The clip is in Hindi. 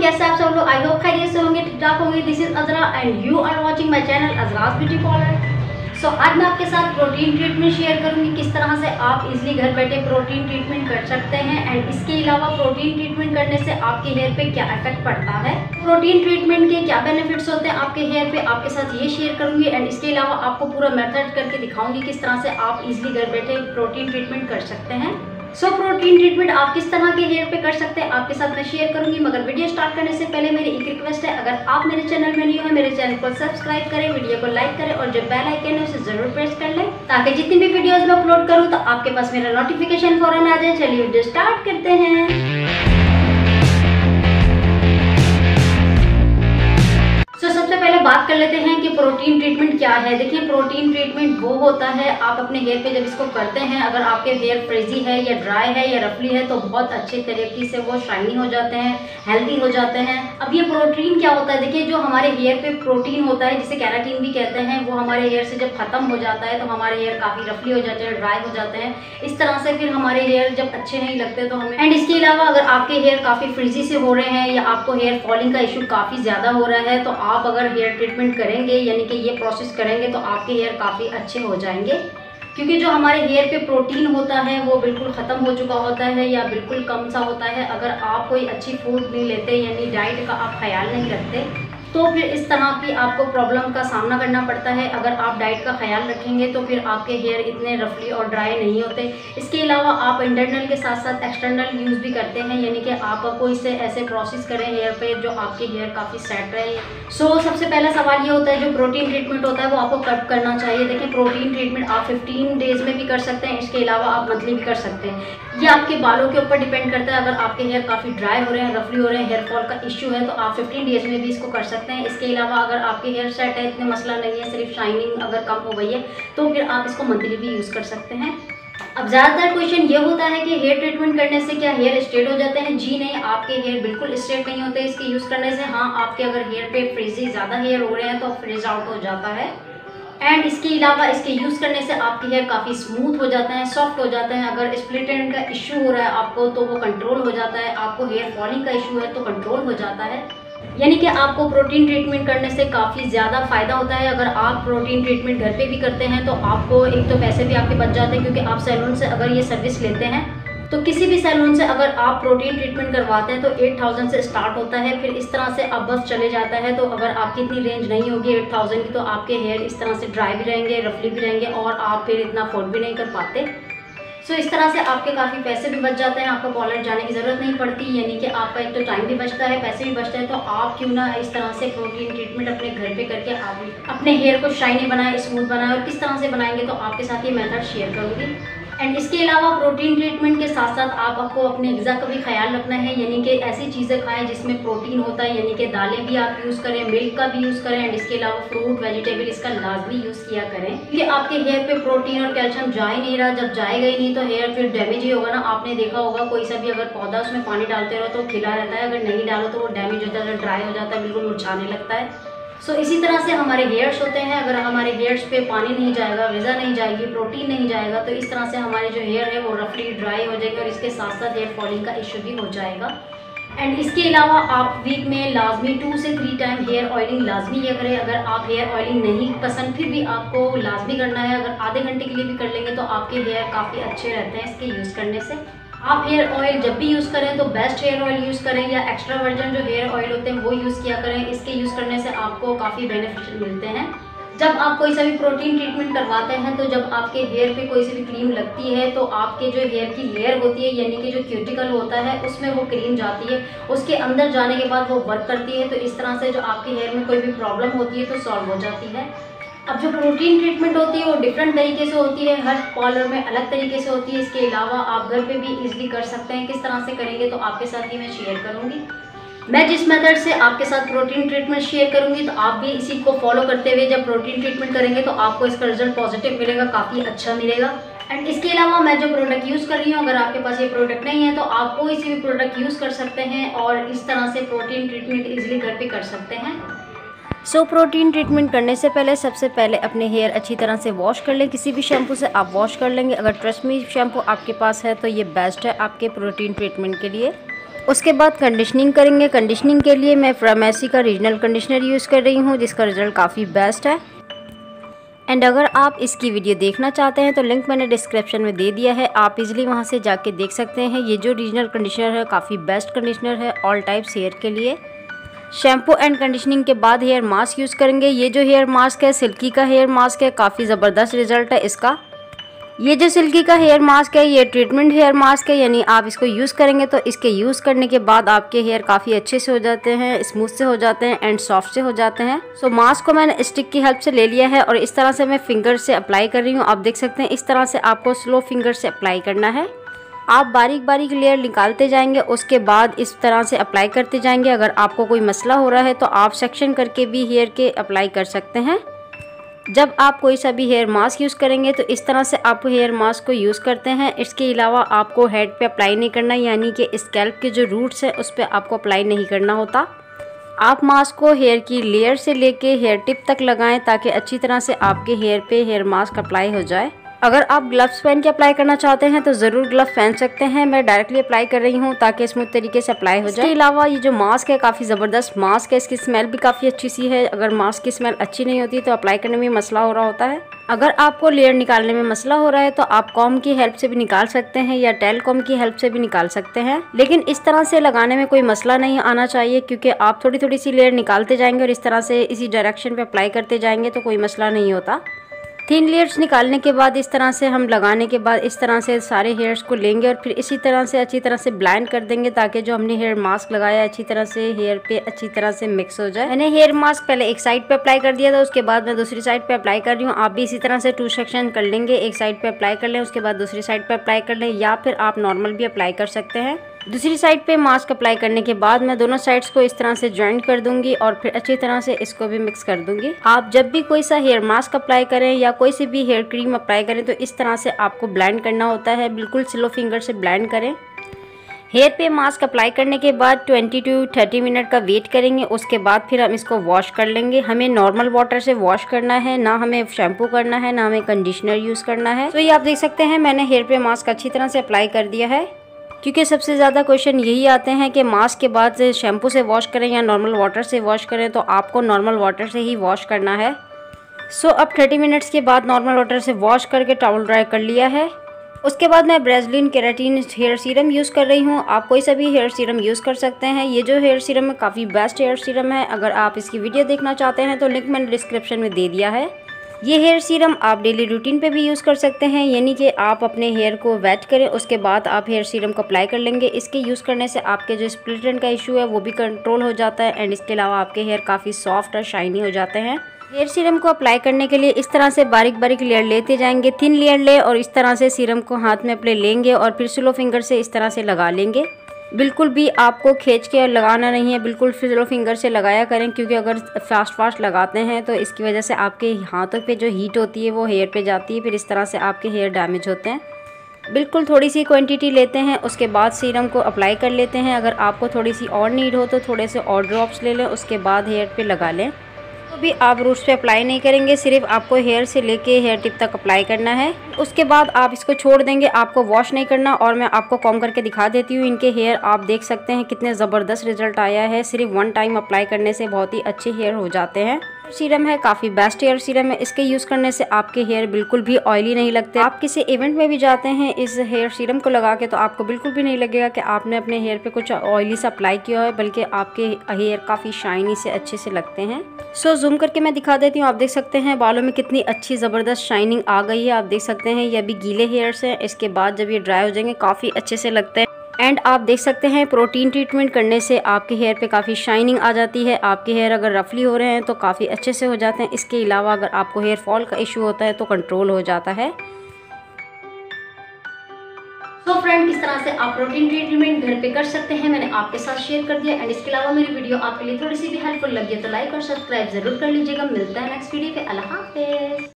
कैसे आप सब लोग? आई होप खैरियत से होंगे, ठीक ठाक होंगे। This is Azra and you are watching my channel Azra's beauty parlour. So आज मैं आपके साथ प्रोटीन ट्रीटमेंट शेयर करूंगी, किस तरह से आप इजीली घर बैठे प्रोटीन ट्रीटमेंट कर सकते हैं। एंड इसके अलावा प्रोटीन ट्रीटमेंट करने से आपके हेयर पे क्या इफेक्ट पड़ता है, प्रोटीन ट्रीटमेंट के क्या बेनिफिट्स होते हैं आपके हेयर पे, आपके साथ ये शेयर करूंगी। एंड इसके अलावा आपको पूरा मेथड करके दिखाऊंगी किस तरह से आप इजीली घर बैठे प्रोटीन ट्रीटमेंट कर सकते हैं। सो प्रोटीन ट्रीटमेंट आप किस तरह के हेयर पे कर सकते हैं आपके साथ मैं शेयर करूंगी। मगर वीडियो स्टार्ट करने से पहले मेरी एक रिक्वेस्ट है, अगर आप मेरे चैनल में न्यू है मेरे चैनल को सब्सक्राइब करें, वीडियो को लाइक करें और जो बेल आइकन है उसे जरूर प्रेस कर लें ताकि जितनी भी वीडियोस मैं अपलोड करूं तो आपके पास मेरा नोटिफिकेशन फौरन आ जाए। चलिए वीडियो स्टार्ट करते हैं। सबसे पहले बात कर लेते हैं कि प्रोटीन ट्रीटमेंट क्या है। देखिए, प्रोटीन ट्रीटमेंट वो होता है आप अपने हेयर पे जब इसको करते हैं, अगर आपके हेयर फ्रिजी है या ड्राई है या रफली है तो बहुत अच्छे तरीके से वो शाइनी हो जाते हैं, हेल्दी हो जाते हैं। अब ये प्रोटीन क्या होता है, देखिए जो हमारे हेयर पे प्रोटीन होता है जिसे केराटिन भी कहते हैं, वो हमारे हेयर से जब खत्म हो जाता है तो हमारे हेयर काफी रफली हो जाते हैं, ड्राई हो जाते हैं। इस तरह से फिर हमारे हेयर जब अच्छे नहीं लगते तो हमें। एंड इसके अलावा अगर आपके हेयर काफी फ्रिजी से हो रहे हैं या आपको हेयर फॉलिंग का इशू काफी ज्यादा हो रहा है तो आप अगर हेयर ट्रीटमेंट करेंगे यानी कि ये प्रोसेस करेंगे तो आपके हेयर काफ़ी अच्छे हो जाएंगे, क्योंकि जो हमारे हेयर पे प्रोटीन होता है वो बिल्कुल ख़त्म हो चुका होता है या बिल्कुल कम सा होता है। अगर आप कोई अच्छी फूड नहीं लेते यानी डाइट का आप ख्याल नहीं रखते तो फिर इस तरह की आपको प्रॉब्लम का सामना करना पड़ता है। अगर आप डाइट का ख्याल रखेंगे तो फिर आपके हेयर इतने रफली और ड्राई नहीं होते। इसके अलावा आप इंटरनल के साथ साथ एक्सटर्नल यूज़ भी करते हैं, यानी कि आप कोई से ऐसे प्रोसेस करें हेयर पे जो आपके हेयर काफ़ी सेट रहे। सबसे पहला सवाल ये होता है जो प्रोटीन ट्रीटमेंट होता है वो आपको कब करना चाहिए। देखिए, प्रोटीन ट्रीटमेंट आप 15 डेज़ में भी कर सकते हैं, इसके अलावा आप मंथली भी कर सकते हैं। ये आपके बालों के ऊपर डिपेंड करता है। अगर आपके हेयर काफ़ी ड्राई हो रहे हैं, रफली हो रहे हैं, हेयर फॉल का इश्यू है तो आप 15 डेज़ में भी इसको कर सकते हैं। इसके अलावा अगर आपके हेयर सेट है, इतने मसला नहीं है, सिर्फ शाइनिंग अगर कम हो गई है तो फिर आप इसको मंथली भी यूज़ कर सकते हैं। अब ज़्यादातर क्वेश्चन ये होता है कि हेयर ट्रीटमेंट करने से क्या हेयर स्ट्रेट हो जाते हैं। जी नहीं, आपके हेयर बिल्कुल स्ट्रेट नहीं होते इसके यूज़ करने से। हाँ, आपके अगर हेयर पे फ्रीजी ज़्यादा हेयर हो रहे हैं तो फ्रीज आउट हो जाता है। एंड इसके अलावा इसके यूज़ करने से आपके हेयर काफ़ी स्मूथ हो जाते हैं, सॉफ्ट हो जाते हैं। अगर स्प्लिट एंड का इशू हो रहा है आपको तो वो कंट्रोल हो जाता है। आपको हेयर फॉलिंग का इशू है तो कंट्रोल हो जाता है। यानी कि आपको प्रोटीन ट्रीटमेंट करने से काफ़ी ज़्यादा फ़ायदा होता है। अगर आप प्रोटीन ट्रीटमेंट घर पे भी करते हैं तो आपको एक तो पैसे भी आपके बच जाते हैं, क्योंकि आप सैलून से अगर ये सर्विस लेते हैं तो किसी भी सैलून से अगर आप प्रोटीन ट्रीटमेंट करवाते हैं तो 8000 से स्टार्ट होता है। फिर इस तरह से अब बस चले जाता है। तो अगर आपकी इतनी रेंज नहीं होगी 8000 की तो आपके हेयर इस तरह से ड्राई भी रहेंगे, रफली भी रहेंगे और आप फिर इतना अफोर्ड भी नहीं कर पाते। इस तरह से आपके काफ़ी पैसे भी बच जाते हैं, आपको पार्लर जाने की ज़रूरत नहीं पड़ती, यानी कि आपका एक तो टाइम भी बचता है, पैसे भी बचते हैं। तो आप क्यों ना इस तरह से प्रोटीन ट्रीटमेंट अपने घर पे करके आप अपने हेयर को शाइनी बनाए, स्मूथ बनाए। और किस तरह से बनाएंगे तो आपके साथ ये मेथड शेयर करूँगी। एंड इसके अलावा प्रोटीन ट्रीटमेंट के साथ साथ आपको अपने ग़िज़ा का भी ख्याल रखना है, यानी कि ऐसी चीज़ें खाएं जिसमें प्रोटीन होता है, यानी कि दालें भी आप यूज़ करें, मिल्क का भी यूज़ करें। एंड इसके अलावा फ्रूट वेजिटेबल इसका लाजमी यूज़ किया करें, क्योंकि आपके हेयर पे प्रोटीन और कैल्शियम जा ही नहीं रहा। जब जाएगा ही नहीं तो हेयर फिर डैमेज ही होगा ना। आपने देखा होगा कोई सा भी अगर पौधा उसमें पानी डालते रहो तो खिला रहता है, अगर नहीं डालो तो वो डैमेज हो जाता है, ड्राई हो जाता है, बिल्कुल मुरझाने लगता है। इसी तरह से हमारे हेयर्स होते हैं। अगर हमारे हेयर्स पे पानी नहीं जाएगा, ग़िज़ा नहीं जाएगी, प्रोटीन नहीं जाएगा तो इस तरह से हमारे जो हेयर है वो रफली ड्राई हो जाएंगे और इसके साथ साथ हेयर फॉलिंग का इशू भी हो जाएगा। एंड इसके अलावा आप वीक में लाजमी 2 से 3 टाइम हेयर ऑयलिंग लाजमी ये करें। अगर आप हेयर ऑयलिंग नहीं पसंद फिर भी आपको लाजमी करना है, अगर आधे घंटे के लिए भी कर लेंगे तो आपके हेयर काफ़ी अच्छे रहते हैं इसके यूज़ करने से। आप हेयर ऑयल जब भी यूज़ करें तो बेस्ट हेयर ऑयल यूज़ करें या एक्स्ट्रा वर्जन जो हेयर ऑयल होते हैं वो यूज़ किया करें। इसके यूज़ करने से आपको काफ़ी बेनिफिट मिलते हैं। जब आप कोई सा भी प्रोटीन ट्रीटमेंट करवाते हैं तो जब आपके हेयर पे कोई सी भी क्रीम लगती है तो आपके जो हेयर की लेयर होती है यानी कि जो क्यूटिकल होता है उसमें वो क्रीम जाती है, उसके अंदर जाने के बाद वो वर्क करती है। तो इस तरह से जो आपके हेयर में कोई भी प्रॉब्लम होती है तो सॉल्व हो जाती है। अब जो प्रोटीन ट्रीटमेंट होती है वो डिफरेंट तरीके से होती है, हर पार्लर में अलग तरीके से होती है। इसके अलावा आप घर पे भी इजीली कर सकते हैं। किस तरह से करेंगे तो आपके साथ ही मैं शेयर करूंगी। मैं जिस मेथड से आपके साथ प्रोटीन ट्रीटमेंट शेयर करूंगी तो आप भी इसी को फॉलो करते हुए जब प्रोटीन ट्रीटमेंट करेंगे तो आपको इसका रिजल्ट पॉजिटिव मिलेगा, काफ़ी अच्छा मिलेगा। एंड इसके अलावा मैं जो प्रोडक्ट यूज़ कर रही हूँ, अगर आपके पास ये प्रोडक्ट नहीं है तो आप कोई सी भी प्रोडक्ट यूज़ कर सकते हैं और इस तरह से प्रोटीन ट्रीटमेंट ईजिली घर पर कर सकते हैं। प्रोटीन ट्रीटमेंट करने से पहले सबसे पहले अपने हेयर अच्छी तरह से वॉश कर लें। किसी भी शैम्पू से आप वॉश कर लेंगे। अगर ट्रेसमी शैम्पू आपके पास है तो ये बेस्ट है आपके प्रोटीन ट्रीटमेंट के लिए। उसके बाद कंडीशनिंग करेंगे। कंडीशनिंग के लिए मैं फ्रामेसी का रीजनल कंडीशनर यूज़ कर रही हूँ, जिसका रिज़ल्ट काफ़ी बेस्ट है। एंड अगर आप इसकी वीडियो देखना चाहते हैं तो लिंक मैंने डिस्क्रिप्शन में दे दिया है, आप इजीली वहां से जाके देख सकते हैं। ये जो रीजनल कंडीशनर है काफ़ी बेस्ट कंडीशनर है ऑल टाइप्स हेयर के लिए। शैम्पू एंड कंडीशनिंग के बाद हेयर मास्क यूज़ करेंगे। ये जो हेयर मास्क है सिल्की का हेयर मास्क है, काफ़ी ज़बरदस्त रिजल्ट है इसका। ये जो सिल्की का हेयर मास्क है ये ट्रीटमेंट हेयर मास्क है, यानी आप इसको यूज़ करेंगे तो इसके यूज़ करने के बाद आपके हेयर काफ़ी अच्छे से हो जाते हैं, स्मूथ से हो जाते हैं एंड सॉफ्ट से हो जाते हैं। सो मास्क को मैंने स्टिक की हेल्प से ले लिया है और इस तरह से मैं फिंगर से अप्लाई कर रही हूँ। आप देख सकते हैं इस तरह से आपको स्लो फिंगर से अप्लाई करना है। आप बारीक बारीक लेयर निकालते जाएंगे, उसके बाद इस तरह से अप्लाई करते जाएंगे। अगर आपको कोई मसला हो रहा है तो आप सेक्शन करके भी हेयर के अप्लाई कर सकते हैं। जब आप कोई सा भी हेयर मास्क यूज़ करेंगे तो इस तरह से आप हेयर मास्क को यूज़ करते हैं। इसके अलावा आपको हेड पे अप्लाई नहीं करना, यानी कि स्कैल्प के जो रूट्स हैं उस पर आपको अप्लाई नहीं करना होता। आप मास्क को हेयर की लेयर से लेके हेयर टिप तक लगाएं ताकि अच्छी तरह से आपके हेयर पे हेयर मास्क अप्लाई हो जाए। अगर आप ग्लव्स पहन के अप्लाई करना चाहते हैं तो ज़रूर ग्लव पहन सकते हैं। मैं डायरेक्टली अप्लाई कर रही हूँ ताकि स्मूथ तरीके से अप्लाई हो जाए। इसके अलावा ये जो मास्क है काफ़ी ज़बरदस्त मास्क है, इसकी स्मेल भी काफ़ी अच्छी सी है। अगर मास्क की स्मेल अच्छी नहीं होती तो अप्लाई करने में मसला हो रहा होता है। अगर आपको लेयर निकालने में मसला हो रहा है तो आप कॉम की हेल्प से भी निकाल सकते हैं या टेल कॉम की हेल्प से भी निकाल सकते हैं, लेकिन इस तरह से लगाने में कोई मसला नहीं आना चाहिए, क्योंकि आप थोड़ी थोड़ी सी लेयर निकालते जाएंगे और इस तरह से इसी डायरेक्शन पे अप्लाई करते जाएंगे तो कोई मसला नहीं होता। थिन लेयर्स निकालने के बाद इस तरह से हम लगाने के बाद इस तरह से सारे हेयर्स को लेंगे और फिर इसी तरह से अच्छी तरह से ब्लेंड कर देंगे ताकि जो हमने हेयर मास्क लगाया अच्छी तरह से हेयर पे अच्छी तरह से मिक्स हो जाए। मैंने हेयर मास्क पहले एक साइड पे अप्लाई कर दिया था, उसके बाद मैं दूसरी साइड पे अप्लाई कर रही हूँ। आप भी इसी तरह से 2 सेक्शन कर लेंगे, एक साइड पे अप्लाई कर लें, उसके बाद दूसरी साइड पे अप्लाई कर लें, या फिर आप नॉर्मल भी अप्लाई कर सकते हैं। दूसरी साइड पे मास्क अप्लाई करने के बाद मैं दोनों साइड्स को इस तरह से ज्वाइंट कर दूंगी और फिर अच्छी तरह से इसको भी मिक्स कर दूंगी। आप जब भी कोई सा हेयर मास्क अप्लाई करें या कोई सी भी हेयर क्रीम अप्लाई करें तो इस तरह से आपको ब्लेंड करना होता है, बिल्कुल स्लो फिंगर से ब्लेंड करें। हेयर पे मास्क अप्लाई करने के बाद 20 to 30 मिनट का वेट करेंगे, उसके बाद फिर हम इसको वॉश कर लेंगे। हमें नॉर्मल वाटर से वॉश करना है, ना हमें शैम्पू करना है, ना हमें कंडीशनर यूज़ करना है। तो ये आप देख सकते हैं मैंने हेयर पे मास्क अच्छी तरह से अप्लाई कर दिया है, क्योंकि सबसे ज़्यादा क्वेश्चन यही आते हैं कि मास्क के बाद शैम्पू से वॉश करें या नॉर्मल वाटर से वॉश करें, तो आपको नॉर्मल वाटर से ही वॉश करना है। सो अब 30 मिनट्स के बाद नॉर्मल वाटर से वॉश करके टॉवल ड्राई कर लिया है। उसके बाद मैं ब्रेजलिन केराटिन हेयर सीरम यूज़ कर रही हूँ। आप कोई सा भी हेयर सीरम यूज़ कर सकते हैं। ये जो हेयर सीरम है काफ़ी बेस्ट हेयर सीरम है। अगर आप इसकी वीडियो देखना चाहते हैं तो लिंक मैंने डिस्क्रिप्शन में दे दिया है। ये हेयर सीरम आप डेली रूटीन पे भी यूज़ कर सकते हैं, यानी कि आप अपने हेयर को वेट करें, उसके बाद आप हेयर सीरम को अप्लाई कर लेंगे। इसके यूज़ करने से आपके जो स्प्लिट एंड का इशू है वो भी कंट्रोल हो जाता है एंड इसके अलावा आपके हेयर काफ़ी सॉफ्ट और शाइनी हो जाते हैं। हेयर सीरम को अप्लाई करने के लिए इस तरह से बारीक बारीक लेयर लेते जाएंगे, थिन लेयर ले और इस तरह से सीरम को हाथ में अपने लेंगे और फिर स्लो फिंगर से इस तरह से लगा लेंगे। बिल्कुल भी आपको खींच के लगाना नहीं है, बिल्कुल स्लो फिंगर से लगाया करें, क्योंकि अगर फास्ट लगाते हैं तो इसकी वजह से आपके हाथों पे जो हीट होती है वो हेयर पे जाती है, फिर इस तरह से आपके हेयर डैमेज होते हैं। बिल्कुल थोड़ी सी क्वांटिटी लेते हैं, उसके बाद सीरम को अप्लाई कर लेते हैं। अगर आपको थोड़ी सी और नीड हो तो थोड़े से और ड्रॉप्स ले लें, उसके बाद हेयर पे लगा लें। तो भी आप रूट्स पे अप्लाई नहीं करेंगे, सिर्फ आपको हेयर से लेके हेयर टिप तक अप्लाई करना है। उसके बाद आप इसको छोड़ देंगे, आपको वॉश नहीं करना। और मैं आपको कॉम्ब करके दिखा देती हूँ इनके हेयर। आप देख सकते हैं कितने ज़बरदस्त रिजल्ट आया है। सिर्फ 1 टाइम अप्लाई करने से बहुत ही अच्छे हेयर हो जाते हैं। सीरम है काफ़ी बेस्ट हेयर सीरम है। इसके यूज़ करने से आपके हेयर बिल्कुल भी ऑयली नहीं लगते। आप किसी इवेंट में भी जाते हैं इस हेयर सीरम को लगा के तो आपको बिल्कुल भी नहीं लगेगा कि आपने अपने हेयर पे कुछ ऑयली से अप्लाई किया है, बल्कि आपके हेयर काफ़ी शाइनी से अच्छे से लगते हैं। सो जूम करके मैं दिखा देती हूँ। आप देख सकते हैं बालों में कितनी अच्छी ज़बरदस्त शाइनिंग आ गई है। आप देख सकते हैं ये अभी गीले हेयर्स हैं, इसके बाद जब ये ड्राई हो जाएंगे काफ़ी अच्छे से लगते हैं। एंड आप देख सकते हैं प्रोटीन ट्रीटमेंट करने से आपके हेयर पे काफ़ी शाइनिंग आ जाती है। आपके हेयर अगर रफली हो रहे हैं तो काफ़ी अच्छे से हो जाते हैं। इसके अलावा अगर आपको हेयर फॉल का इशू होता है तो कंट्रोल हो जाता है। तो फ्रेंड, किस तरह से आप प्रोटीन ट्रीटमेंट घर पे कर सकते हैं मैंने आपके साथ शेयर कर दिया। एंड इसके अलावा मेरी वीडियो आपके लिए थोड़ी सी भी हेल्पफुल लगी है तो लाइक और सब्सक्राइब जरूर कर लीजिएगा। मिलता है नेक्स्ट वीडियो पे। अल्लाह हाफिज़।